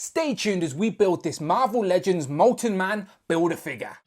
Stay tuned as we build this Marvel Legends Molten Man Build-a-Figure.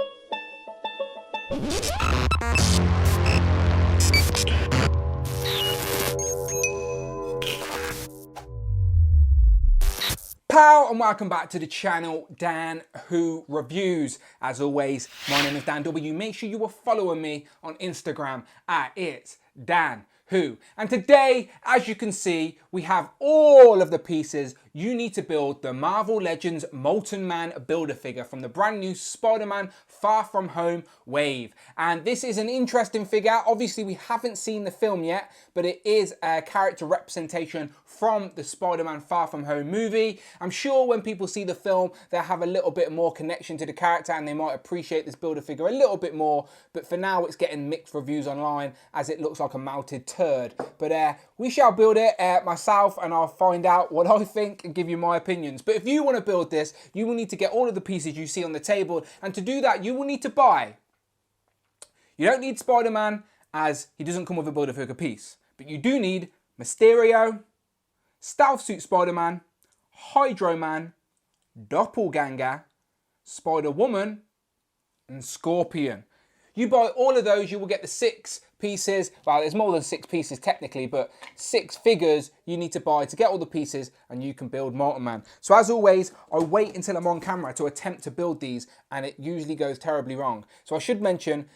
Pow and welcome back to the channel, Dan Who Reviews. As always, my name is Dan W. Make sure you are following me on Instagram at It's Dan Who. And today, as you can see, we have all of the pieces you need to build the Marvel Legends Molten Man Build-a-Figure from the brand new Spider-Man Far From Home wave. And this is an interesting figure. Obviously, we haven't seen the film yet, but it is a character representation from the Spider-Man Far From Home movie. I'm sure when people see the film, they'll have a little bit more connection to the character and they might appreciate this Build-a-Figure a little bit more. But for now, it's getting mixed reviews online as it looks like a melted turd. But we shall build it myself and I'll find out what I think and give you my opinions. But if you want to build this, you will need to get all of the pieces you see on the table. And to do that, you will need to buy. You don't need Spider-Man as he doesn't come with a Build-a-Figure piece. But you do need Mysterio, Stealth Suit Spider-Man, Hydro Man, Doppelganger, Spider-Woman, and Scorpion. You buy all of those, you will get the 6 pieces. Well, there's more than 6 pieces technically, but 6 figures you need to buy to get all the pieces and you can build Molten Man. So as always, I wait until I'm on camera to attempt to build these and it usually goes terribly wrong. So I should mention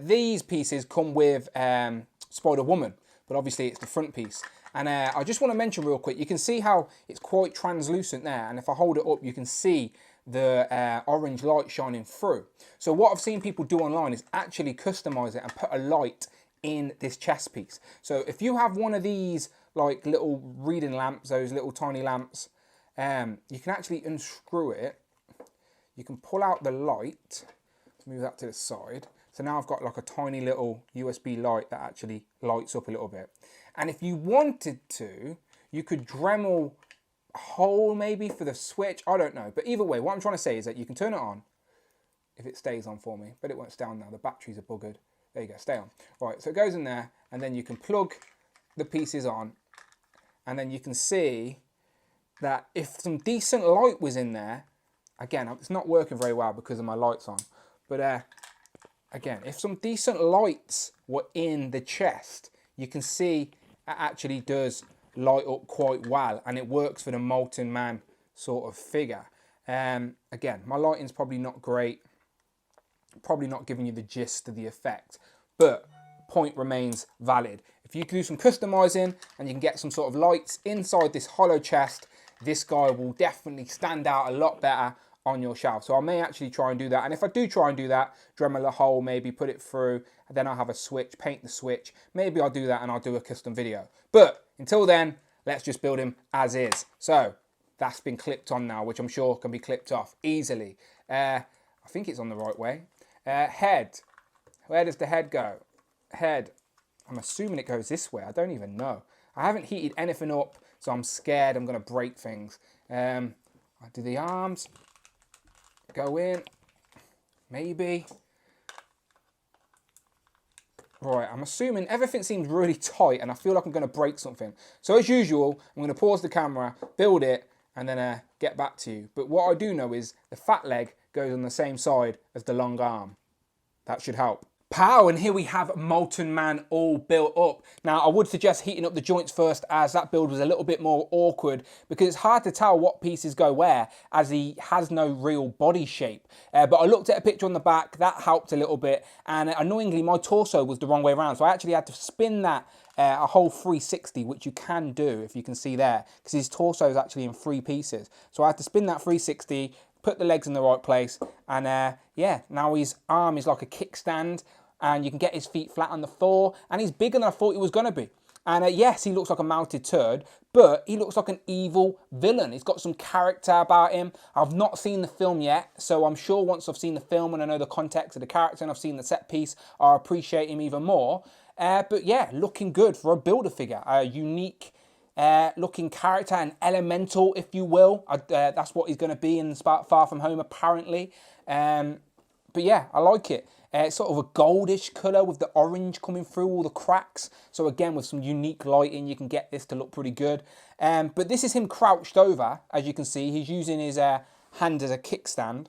these pieces come with Spider-Woman, but obviously it's the front piece. And I just want to mention real quick, you can see how it's quite translucent there. And if I hold it up, you can see the orange light shining through. So what I've seen people do online is actually customize it and put a light in this chest piece. So if you have one of these like little reading lamps, those little tiny lamps, you can actually unscrew it. You can pull out the light. Let's move that to the side. So now I've got like a tiny little USB light that actually lights up a little bit. And if you wanted to, you could Dremel a hole maybe for the switch. I don't know. But either way, what I'm trying to say is that you can turn it on if it stays on for me. But it won't stay on now. The batteries are buggered. There you go, stay on. Right, so it goes in there and then you can plug the pieces on and then you can see that if some decent light was in there, again, it's not working very well because of my lights on, but again, if some decent lights were in the chest, you can see it actually does light up quite well and it works for the Molten Man sort of figure. Again, my lighting's probably not great. Probably not giving you the gist of the effect, but point remains valid. If you can do some customizing and you can get some sort of lights inside this hollow chest, this guy will definitely stand out a lot better on your shelf. So I may actually try and do that. And if I do try and do that, Dremel a hole, maybe put it through, and then I'll have a switch, paint the switch. Maybe I'll do that and I'll do a custom video. But until then, let's just build him as is. So that's been clipped on now, which I'm sure can be clipped off easily. I think it's on the right way. Head. Where does the head go? Head. I'm assuming it goes this way. I don't even know. I haven't heated anything up, so I'm scared I'm going to break things. I do the arms. Go in. Maybe. Right, I'm assuming everything seems really tight and I feel like I'm going to break something. So as usual, I'm going to pause the camera, build it, and then get back to you. But what I do know is the fat leg goes on the same side as the long arm. That should help. Pow, and here we have Molten Man all built up. Now, I would suggest heating up the joints first as that build was a little bit more awkward because it's hard to tell what pieces go where as he has no real body shape. But I looked at a picture on the back, that helped a little bit. And annoyingly, my torso was the wrong way around. So I actually had to spin that a whole 360, which you can do if you can see there, because his torso is actually in 3 pieces. So I had to spin that 360, put the legs in the right place, and yeah, now his arm is like a kickstand, and you can get his feet flat on the floor, and he's bigger than I thought he was going to be. And yes, he looks like a melted turd, but he looks like an evil villain. He's got some character about him. I've not seen the film yet, so I'm sure once I've seen the film and I know the context of the character and I've seen the set piece, I'll appreciate him even more. But yeah, looking good for a Build-a-Figure, a unique looking character, an elemental, if you will. That's what he's going to be in Far From Home, apparently. But yeah, I like it. It's sort of a goldish colour with the orange coming through all the cracks. So again, with some unique lighting, you can get this to look pretty good. But this is him crouched over, as you can see. He's using his hand as a kickstand,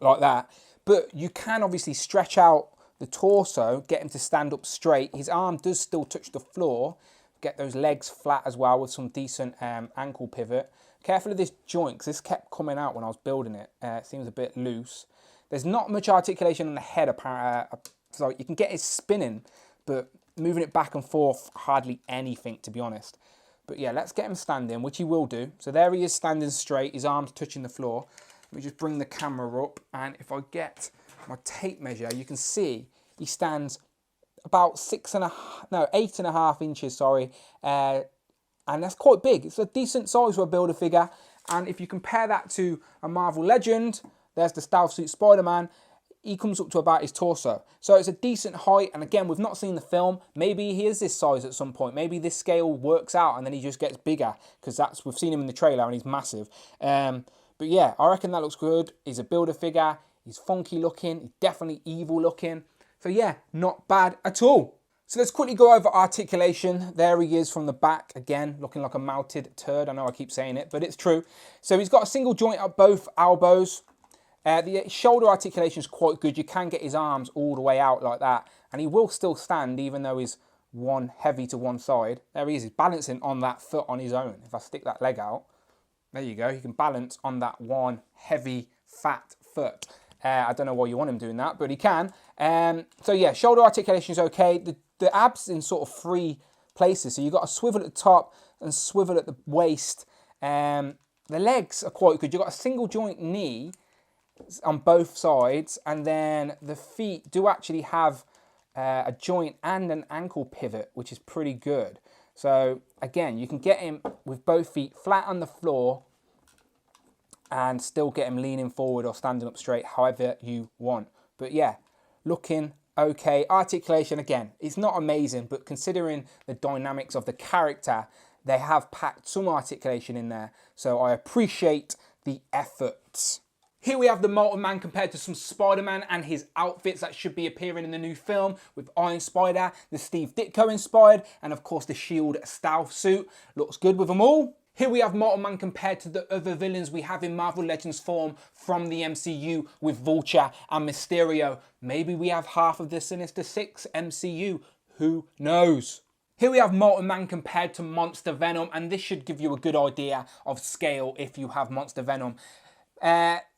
like that. But you can obviously stretch out the torso, get him to stand up straight. His arm does still touch the floor. Get those legs flat as well with some decent ankle pivot. Careful of this joint, because this kept coming out when I was building it. It seems a bit loose. There's not much articulation on the head, apparently. So you can get it spinning, but moving it back and forth, hardly anything, to be honest. But yeah, let's get him standing, which he will do. So there he is standing straight, his arms touching the floor. Let me just bring the camera up, and if I get my tape measure, you can see he stands about 8.5 inches, sorry. And that's quite big. It's a decent size for a Build-A-Figure. And if you compare that to a Marvel Legend, there's the Stealth Suit Spider-Man, he comes up to about his torso. So it's a decent height, and again, we've not seen the film. Maybe he is this size at some point. Maybe this scale works out and then he just gets bigger, because we've seen him in the trailer and he's massive. But yeah, I reckon that looks good. He's a Build-A-Figure. He's funky looking. He's definitely evil looking. So yeah, not bad at all. So let's quickly go over articulation. There he is from the back, again, looking like a melted turd. I know I keep saying it, but it's true. So he's got a single joint at both elbows. The shoulder articulation is quite good. You can get his arms all the way out like that, and he will still stand even though he's one heavy to one side. There he is. He's balancing on that foot on his own. If I stick that leg out, there you go. He can balance on that one heavy, fat foot. I don't know why you want him doing that, but he can. So yeah, shoulder articulation is okay. The abs in sort of 3 places. So you've got a swivel at the top and swivel at the waist. The legs are quite good. You've got a single joint knee on both sides, and then the feet do actually have a joint and an ankle pivot, which is pretty good. So again, you can get him with both feet flat on the floor and still get him leaning forward or standing up straight, however you want. But yeah, looking okay. Articulation, again, it's not amazing, but considering the dynamics of the character, they have packed some articulation in there. So I appreciate the efforts. Here we have the Molten Man compared to some Spider-Man and his outfits that should be appearing in the new film, with Iron Spider, the Steve Ditko inspired, and of course the S.H.I.E.L.D. stealth suit. Looks good with them all. Here we have Molten Man compared to the other villains we have in Marvel Legends form from the MCU with Vulture and Mysterio. Maybe we have half of the Sinister Six MCU, who knows? Here we have Molten Man compared to Monster Venom, and this should give you a good idea of scale if you have Monster Venom.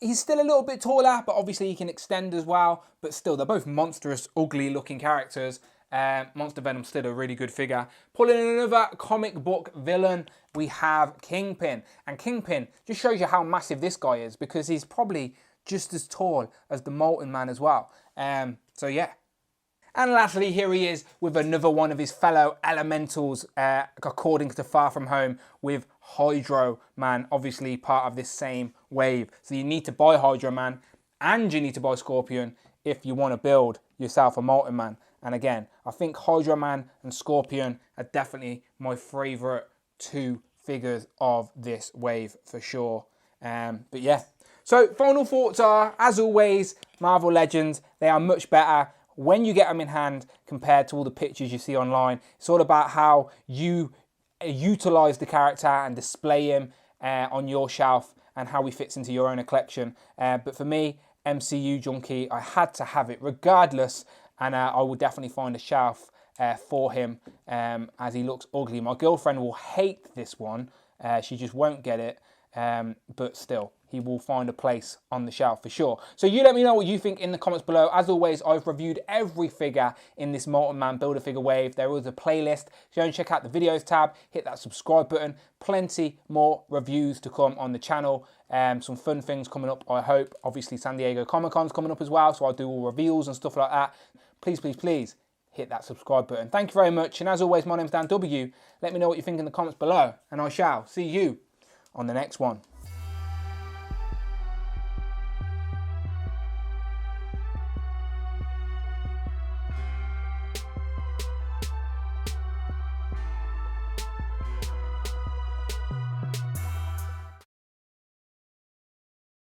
He's still a little bit taller, but obviously he can extend as well. But still, they're both monstrous, ugly looking characters. Monster Venom's still a really good figure. Pulling in another comic book villain, we have Kingpin. And Kingpin just shows you how massive this guy is, because he's probably just as tall as the Molten Man as well. So yeah. And lastly, here he is with another one of his fellow elementals, according to Far From Home, with Hydro Man, obviously part of this same wave. So you need to buy Hydro Man and you need to buy Scorpion if you want to build yourself a Molten Man. And again, I think Hydro Man and Scorpion are definitely my favourite 2 figures of this wave for sure. But yeah. So final thoughts are, as always, Marvel Legends, they are much better when you get them in hand compared to all the pictures you see online. It's all about how you utilize the character and display him on your shelf and how he fits into your own collection. But for me, MCU junkie, I had to have it regardless, and I will definitely find a shelf for him as he looks ugly. My girlfriend will hate this one. She just won't get it, but still, he will find a place on the shelf for sure. So you let me know what you think in the comments below. As always, I've reviewed every figure in this Molten Man Build-A-Figure wave. There is a playlist. Go and check out the videos tab, hit that subscribe button. Plenty more reviews to come on the channel. Some fun things coming up, I hope. Obviously, San Diego Comic-Con's coming up as well, so I'll do all reveals and stuff like that. Please, please, please hit that subscribe button. Thank you very much. And as always, my name's Dan W. Let me know what you think in the comments below, and I shall see you on the next one.